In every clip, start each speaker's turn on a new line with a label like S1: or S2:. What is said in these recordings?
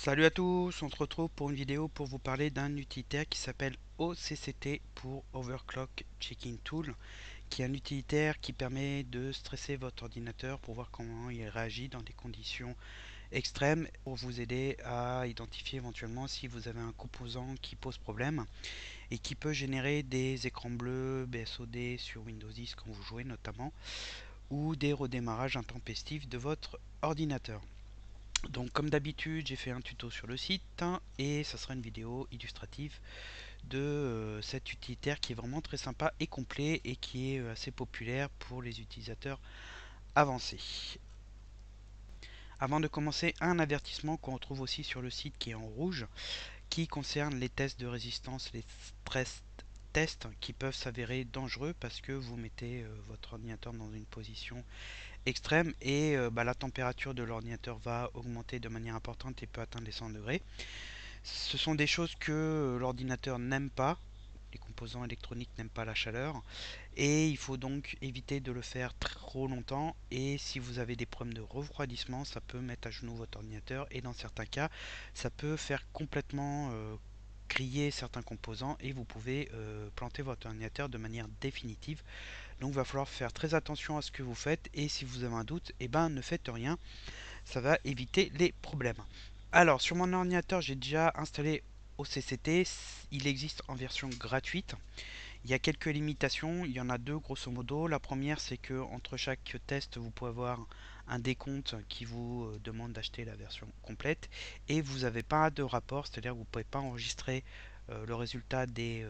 S1: Salut à tous, on se retrouve pour une vidéo pour vous parler d'un utilitaire qui s'appelle OCCT pour Overclock Checking Tool, qui est un utilitaire qui permet de stresser votre ordinateur pour voir comment il réagit dans des conditions extrêmes pour vous aider à identifier éventuellement si vous avez un composant qui pose problème et qui peut générer des écrans bleus BSOD sur Windows 10 quand vous jouez notamment ou des redémarrages intempestifs de votre ordinateur. Donc comme d'habitude, j'ai fait un tuto sur le site et ça sera une vidéo illustrative de cet utilitaire qui est vraiment très sympa et complet et qui est assez populaire pour les utilisateurs avancés. Avant de commencer, un avertissement qu'on retrouve aussi sur le site qui est en rouge, qui concerne les tests de résistance, les stress tests qui peuvent s'avérer dangereux parce que vous mettez votre ordinateur dans une position extrême et la température de l'ordinateur va augmenter de manière importante et peut atteindre les 100 degrés. Ce sont des choses que l'ordinateur n'aime pas. Les composants électroniques n'aiment pas la chaleur et il faut donc éviter de le faire trop longtemps. Et si vous avez des problèmes de refroidissement, ça peut mettre à genoux votre ordinateur et dans certains cas, ça peut faire complètement griller certains composants et vous pouvez planter votre ordinateur de manière définitive. Donc il va falloir faire très attention à ce que vous faites et si vous avez un doute, eh ben, ne faites rien, ça va éviter les problèmes. Alors, sur mon ordinateur, j'ai déjà installé OCCT. Il existe en version gratuite. Il y a quelques limitations. Il y en a deux grosso modo. La première, c'est que entre chaque test, vous pouvez avoir un décompte qui vous demande d'acheter la version complète. Et vous n'avez pas de rapport, c'est-à-dire que vous ne pouvez pas enregistrer le résultat des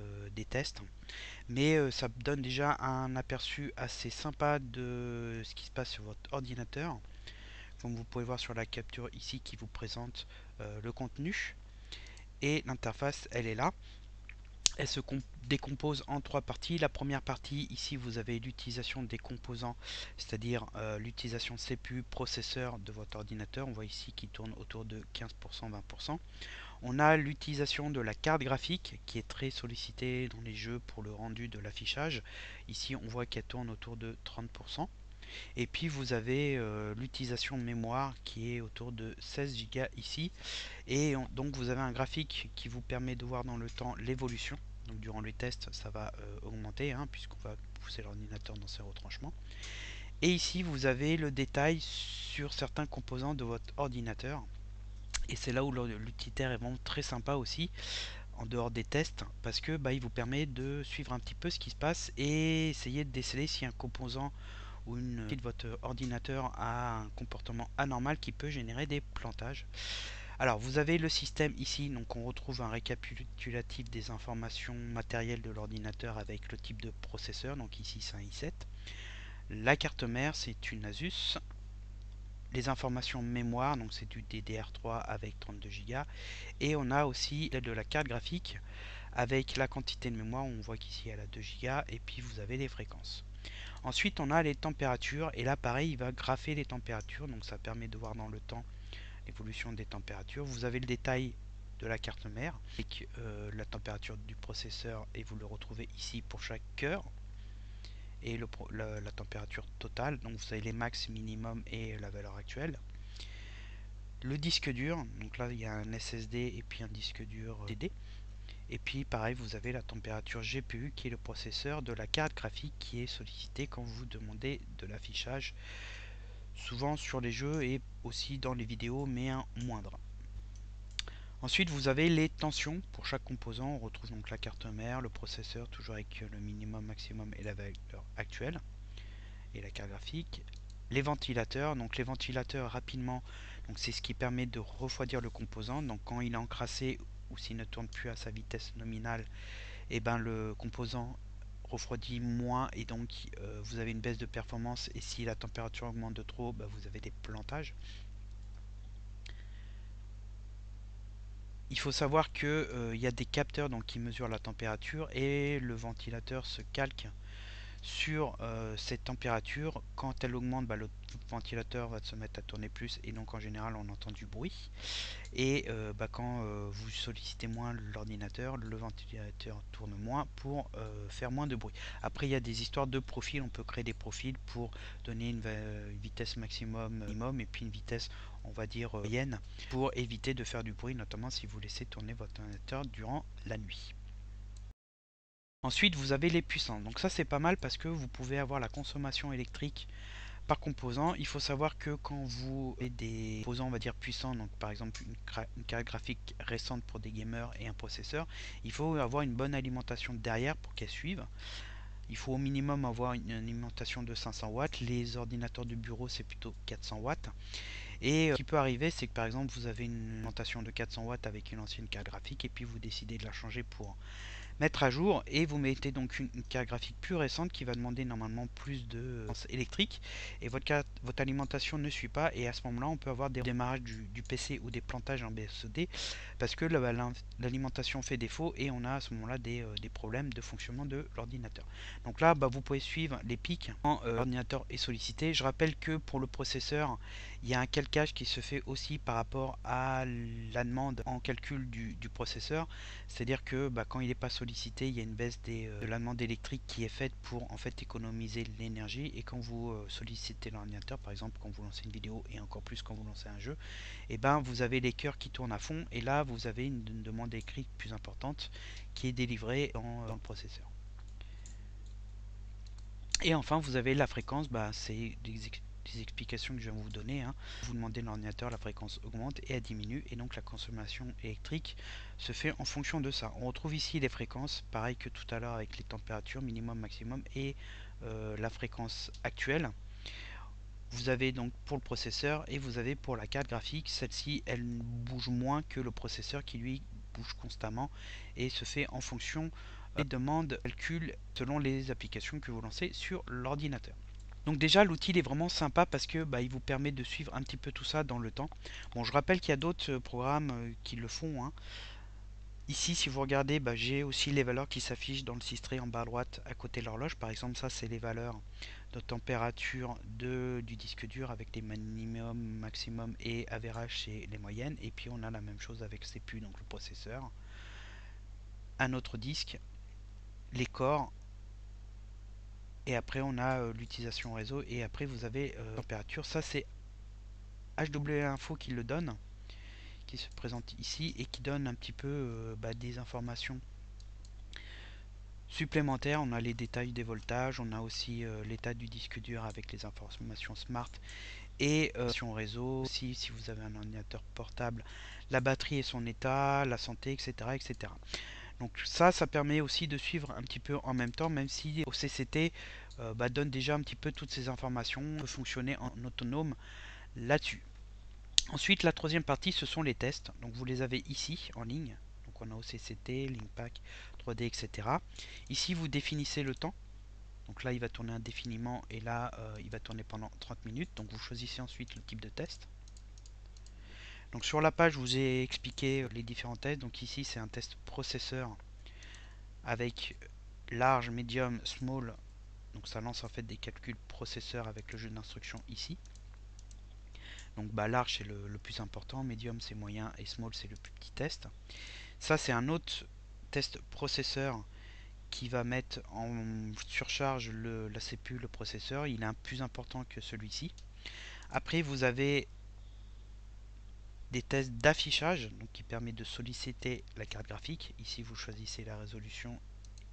S1: tests. Mais ça donne déjà un aperçu assez sympa de ce qui se passe sur votre ordinateur. Comme vous pouvez voir sur la capture ici qui vous présente le contenu. Et l'interface, elle est là. Elle se décompose en trois parties. La première partie, ici, vous avez l'utilisation des composants, c'est-à-dire l'utilisation CPU, processeur de votre ordinateur. On voit ici qu'il tourne autour de 15%, 20%. On a l'utilisation de la carte graphique qui est très sollicitée dans les jeux pour le rendu de l'affichage. Ici, on voit qu'elle tourne autour de 30%. Et puis vous avez l'utilisation de mémoire qui est autour de 16 Go ici. Et donc vous avez un graphique qui vous permet de voir dans le temps l'évolution. Donc durant les tests, ça va augmenter puisqu'on va pousser l'ordinateur dans ses retranchements. Et ici, vous avez le détail sur certains composants de votre ordinateur. Et c'est là où l'utilitaire est vraiment très sympa aussi, en dehors des tests, parce que il vous permet de suivre un petit peu ce qui se passe et essayer de déceler si un composant ou une partie de votre ordinateur a un comportement anormal qui peut générer des plantages. Alors vous avez le système ici, donc on retrouve un récapitulatif des informations matérielles de l'ordinateur avec le type de processeur, donc ici c'est un i7. La carte mère c'est une Asus. Les informations mémoire, donc c'est du DDR3 avec 32 Go. Et on a aussi de la carte graphique avec la quantité de mémoire, on voit qu'ici elle a 2 Go et puis vous avez les fréquences. Ensuite, on a les températures et là, pareil, il va grapher les températures, donc ça permet de voir dans le temps l'évolution des températures. Vous avez le détail de la carte mère avec la température du processeur et vous le retrouvez ici pour chaque cœur et la température totale. Donc vous avez les max, minimum et la valeur actuelle. Le disque dur, donc là il y a un SSD et puis un disque dur DD. Et puis pareil, vous avez la température GPU qui est le processeur de la carte graphique qui est sollicité quand vous demandez de l'affichage, souvent sur les jeux et aussi dans les vidéos, mais un moindre. Ensuite, vous avez les tensions pour chaque composant. On retrouve donc la carte mère, le processeur, toujours avec le minimum, maximum et la valeur actuelle, et la carte graphique. Les ventilateurs, donc les ventilateurs rapidement, donc c'est ce qui permet de refroidir le composant. Donc quand il est encrassé ou s'il ne tourne plus à sa vitesse nominale, et ben le composant refroidit moins et donc vous avez une baisse de performance et si la température augmente de trop, vous avez des plantages. Il faut savoir que y a des capteurs donc, qui mesurent la température et le ventilateur se calque sur cette température. Quand elle augmente, le ventilateur va se mettre à tourner plus et donc en général on entend du bruit. Et quand vous sollicitez moins l'ordinateur, le ventilateur tourne moins pour faire moins de bruit. Après il y a des histoires de profils, on peut créer des profils pour donner une vitesse maximum, minimum et puis une vitesse on va dire moyenne pour éviter de faire du bruit, notamment si vous laissez tourner votre ordinateur durant la nuit. Ensuite, vous avez les puissances. Donc ça, c'est pas mal parce que vous pouvez avoir la consommation électrique par composant. Il faut savoir que quand vous avez des composants, on va dire puissants, donc par exemple une carte graphique récente pour des gamers et un processeur, il faut avoir une bonne alimentation derrière pour qu'elle suive. Il faut au minimum avoir une alimentation de 500 watts. Les ordinateurs de bureau, c'est plutôt 400 watts. Et ce qui peut arriver, c'est que par exemple, vous avez une alimentation de 400 watts avec une ancienne carte graphique et puis vous décidez de la changer pour mettre à jour et vous mettez donc une carte graphique plus récente qui va demander normalement plus de électrique et votre alimentation ne suit pas et à ce moment là on peut avoir des démarrages du PC ou des plantages en BSD parce que l'alimentation fait défaut et on a à ce moment là des problèmes de fonctionnement de l'ordinateur. Donc là vous pouvez suivre les pics quand l'ordinateur est sollicité. Je rappelle que pour le processeur il y a un calcage qui se fait aussi par rapport à la demande en calcul du processeur, c'est à dire que quand il n'est pas sollicité, il y a une baisse de la demande électrique qui est faite pour en fait économiser l'énergie. Et quand vous sollicitez l'ordinateur, par exemple quand vous lancez une vidéo et encore plus quand vous lancez un jeu, et vous avez les cœurs qui tournent à fond et là vous avez une demande électrique plus importante qui est délivrée dans le processeur. Et enfin vous avez la fréquence, c'est des explications que je viens de vous donner. Hein. Vous demandez à l'ordinateur, la fréquence augmente et elle diminue et donc la consommation électrique se fait en fonction de ça. On retrouve ici les fréquences, pareil que tout à l'heure avec les températures minimum, maximum et la fréquence actuelle. Vous avez donc pour le processeur et vous avez pour la carte graphique, celle-ci elle bouge moins que le processeur qui lui bouge constamment et se fait en fonction des demandes calcul selon les applications que vous lancez sur l'ordinateur. Donc déjà l'outil est vraiment sympa parce que il vous permet de suivre un petit peu tout ça dans le temps. Bon, je rappelle qu'il y a d'autres programmes qui le font. Hein. Ici, si vous regardez, j'ai aussi les valeurs qui s'affichent dans le cistré en bas à droite à côté de l'horloge. Par exemple, ça c'est les valeurs de température du disque dur avec les minimum, maximum et average c'est les moyennes. Et puis on a la même chose avec CPU, donc le processeur. Un autre disque, les corps. Et après on a l'utilisation réseau et après vous avez température. Ça c'est HW Info qui le donne, qui se présente ici et qui donne un petit peu des informations supplémentaires. On a les détails des voltages, on a aussi l'état du disque dur avec les informations smart et réseau, si vous avez un ordinateur portable, la batterie et son état, la santé, etc. etc. Donc ça permet aussi de suivre un petit peu en même temps, même si OCCT donne déjà un petit peu toutes ces informations, on peut fonctionner en autonome là-dessus. Ensuite, la troisième partie, ce sont les tests. Donc vous les avez ici en ligne. Donc on a OCCT, Linkpack, 3D, etc. Ici, vous définissez le temps. Donc là, il va tourner indéfiniment et là, il va tourner pendant 30 minutes. Donc vous choisissez ensuite le type de test. Donc sur la page, je vous ai expliqué les différents tests. Donc ici, c'est un test processeur avec large, medium, small. Donc ça lance en fait des calculs processeurs avec le jeu d'instruction ici. Donc large c'est le plus important, medium c'est moyen et small c'est le plus petit test. Ça c'est un autre test processeur qui va mettre en surcharge la CPU, le processeur. Il est un plus important que celui-ci. Après vous avez des tests d'affichage donc qui permet de solliciter la carte graphique. Ici vous choisissez la résolution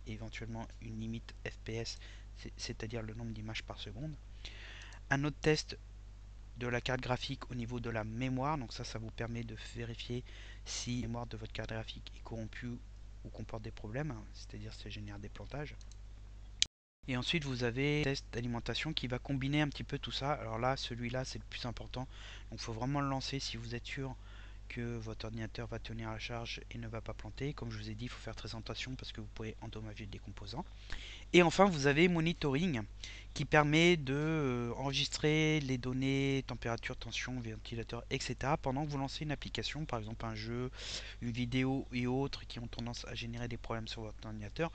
S1: et éventuellement une limite FPS, c'est-à-dire le nombre d'images par seconde. Un autre test de la carte graphique au niveau de la mémoire, donc ça vous permet de vérifier si la mémoire de votre carte graphique est corrompue ou comporte des problèmes, c'est-à-dire si elle génère des plantages. Et ensuite vous avez un test d'alimentation qui va combiner un petit peu tout ça. Alors là, celui-là c'est le plus important, donc il faut vraiment le lancer si vous êtes sûr que votre ordinateur va tenir à la charge et ne va pas planter. Comme je vous ai dit, il faut faire très attention parce que vous pouvez endommager des composants. Et enfin, vous avez monitoring qui permet de enregistrer les données, température, tension, ventilateur, etc. pendant que vous lancez une application, par exemple un jeu, une vidéo et autres qui ont tendance à générer des problèmes sur votre ordinateur.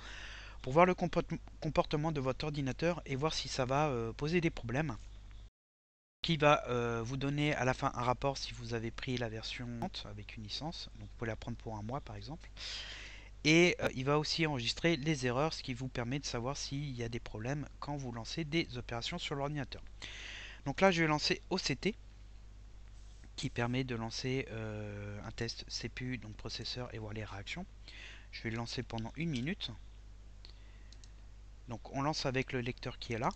S1: pour voir le comportement de votre ordinateur et voir si ça va poser des problèmes. Qui va vous donner à la fin un rapport si vous avez pris la version avec une licence. Donc vous pouvez la prendre pour un mois par exemple. Et il va aussi enregistrer les erreurs, ce qui vous permet de savoir s'il y a des problèmes quand vous lancez des opérations sur l'ordinateur. Donc là je vais lancer OCT, qui permet de lancer un test CPU, donc processeur, et voir les réactions. Je vais le lancer pendant 1 minute. Donc on lance avec le lecteur qui est là.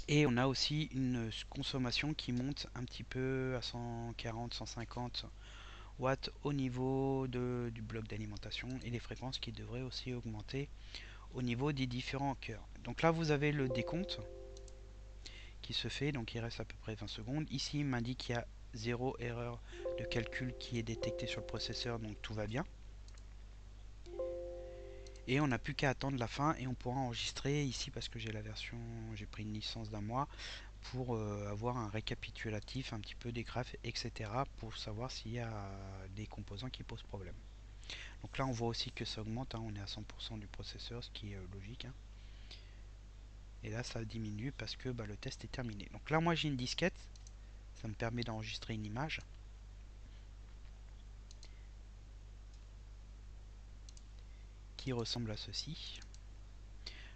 S1: Et on a aussi une consommation qui monte un petit peu à 140-150 watts au niveau du bloc d'alimentation, et les fréquences qui devraient aussi augmenter au niveau des différents cœurs. Donc là vous avez le décompte qui se fait, donc il reste à peu près 20 secondes. Ici il m'indique qu'il y a 0 erreur de calcul qui est détectée sur le processeur, donc tout va bien. Et on n'a plus qu'à attendre la fin et on pourra enregistrer ici, parce que j'ai la version, j'ai pris une licence d'un mois, pour avoir un récapitulatif un petit peu des graphes, etc. pour savoir s'il y a des composants qui posent problème. Donc là on voit aussi que ça augmente, hein, on est à 100% du processeur, ce qui est logique, hein. Et là ça diminue parce que le test est terminé. Donc là moi j'ai une disquette, ça me permet d'enregistrer une image qui ressemble à ceci.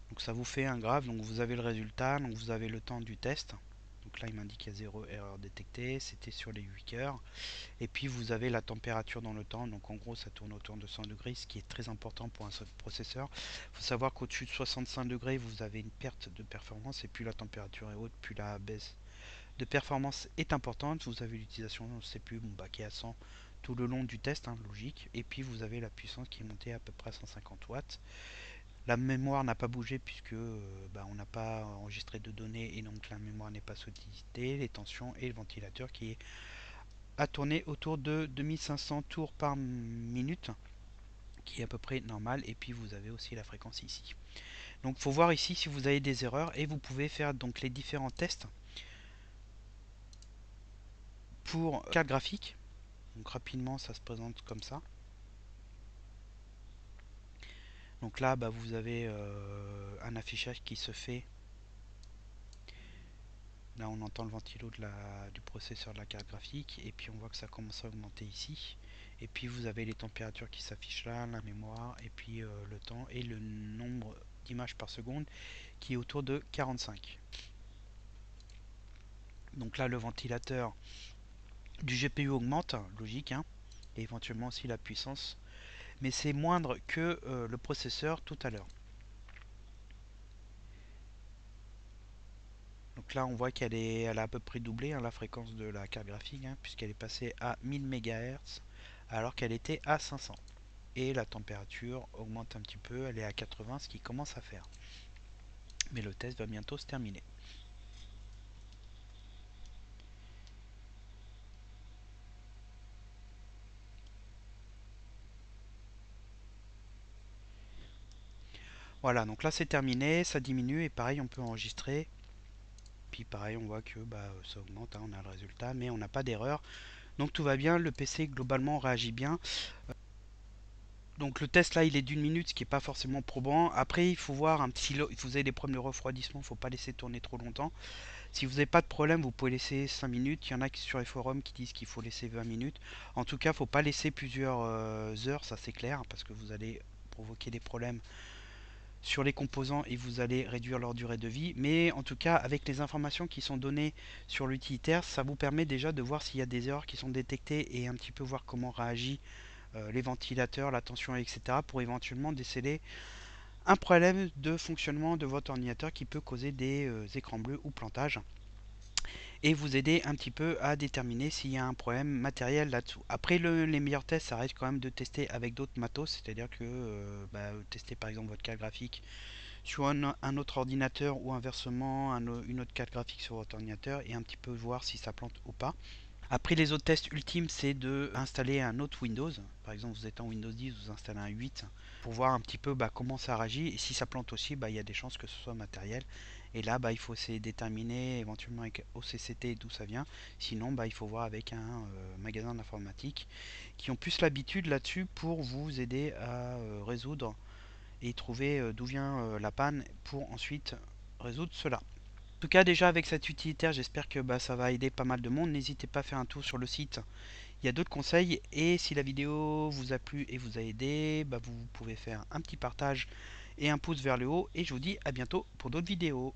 S1: Donc ça vous fait un graphe, donc vous avez le résultat, donc vous avez le temps du test. Donc là il m'indique qu'il y a 0 erreur détectée, c'était sur les 8 heures. Et puis vous avez la température dans le temps, donc en gros ça tourne autour de 100 degrés, ce qui est très important pour un processeur. Il faut savoir qu'au-dessus de 65 degrés vous avez une perte de performance, et plus la température est haute, plus la baisse de performance est importante. Vous avez l'utilisation de CPU qui est à 100 tout le long du test, hein, logique. Et puis vous avez la puissance qui est montée à peu près à 150 watts. La mémoire n'a pas bougé puisque on n'a pas enregistré de données, et donc la mémoire n'est pas sollicitée. Les tensions et le ventilateur qui est à tourner autour de 2500 tours par minute, qui est à peu près normal. Et puis vous avez aussi la fréquence ici. Donc il faut voir ici si vous avez des erreurs, et vous pouvez faire donc les différents tests pour carte graphique. Donc rapidement ça se présente comme ça. Donc là vous avez un affichage qui se fait. Là on entend le ventilo du processeur de la carte graphique, et puis on voit que ça commence à augmenter ici. Et puis vous avez les températures qui s'affichent là, la mémoire, et puis le temps et le nombre d'images par seconde qui est autour de 45. Donc là le ventilateur du GPU augmente, logique, hein, et éventuellement aussi la puissance, mais c'est moindre que le processeur tout à l'heure. Donc là on voit elle a à peu près doublé, hein, la fréquence de la carte graphique, hein, puisqu'elle est passée à 1000 MHz alors qu'elle était à 500. Et la température augmente un petit peu, elle est à 80, ce qui commence à faire. Mais le test va bientôt se terminer. Voilà, donc là c'est terminé, ça diminue, et pareil on peut enregistrer. Puis pareil on voit que ça augmente, hein, on a le résultat, mais on n'a pas d'erreur. Donc tout va bien, le PC globalement réagit bien. Donc le test là il est d'1 minute, ce qui n'est pas forcément probant. Après il faut voir si vous avez des problèmes de refroidissement, il ne faut pas laisser tourner trop longtemps. Si vous n'avez pas de problème, vous pouvez laisser 5 minutes. Il y en a qui sur les forums qui disent qu'il faut laisser 20 minutes. En tout cas, il ne faut pas laisser plusieurs heures, ça c'est clair, parce que vous allez provoquer des problèmes sur les composants et vous allez réduire leur durée de vie. Mais en tout cas, avec les informations qui sont données sur l'utilitaire, ça vous permet déjà de voir s'il y a des erreurs qui sont détectées, et un petit peu voir comment réagit les ventilateurs, la tension, etc. pour éventuellement déceler un problème de fonctionnement de votre ordinateur qui peut causer des écrans bleus ou plantage, et vous aider un petit peu à déterminer s'il y a un problème matériel là-dessous. Après, les meilleurs tests, ça reste quand même de tester avec d'autres matos, c'est-à-dire que tester par exemple votre carte graphique sur un autre ordinateur, ou inversement une autre carte graphique sur votre ordinateur, et un petit peu voir si ça plante ou pas. Après, les autres tests ultimes, c'est de installer un autre Windows. Par exemple, vous êtes en Windows 10, vous installez un 8 pour voir un petit peu comment ça réagit. Et si ça plante aussi, il y a des chances que ce soit matériel. Et là, il faut essayer de déterminer éventuellement avec OCCT d'où ça vient. Sinon, il faut voir avec un magasin d'informatique qui ont plus l'habitude là-dessus pour vous aider à résoudre et trouver d'où vient la panne pour ensuite résoudre cela. En tout cas, déjà avec cet utilitaire, j'espère que ça va aider pas mal de monde. N'hésitez pas à faire un tour sur le site. Il y a d'autres conseils. Et si la vidéo vous a plu et vous a aidé, vous pouvez faire un petit partage et un pouce vers le haut. Et je vous dis à bientôt pour d'autres vidéos.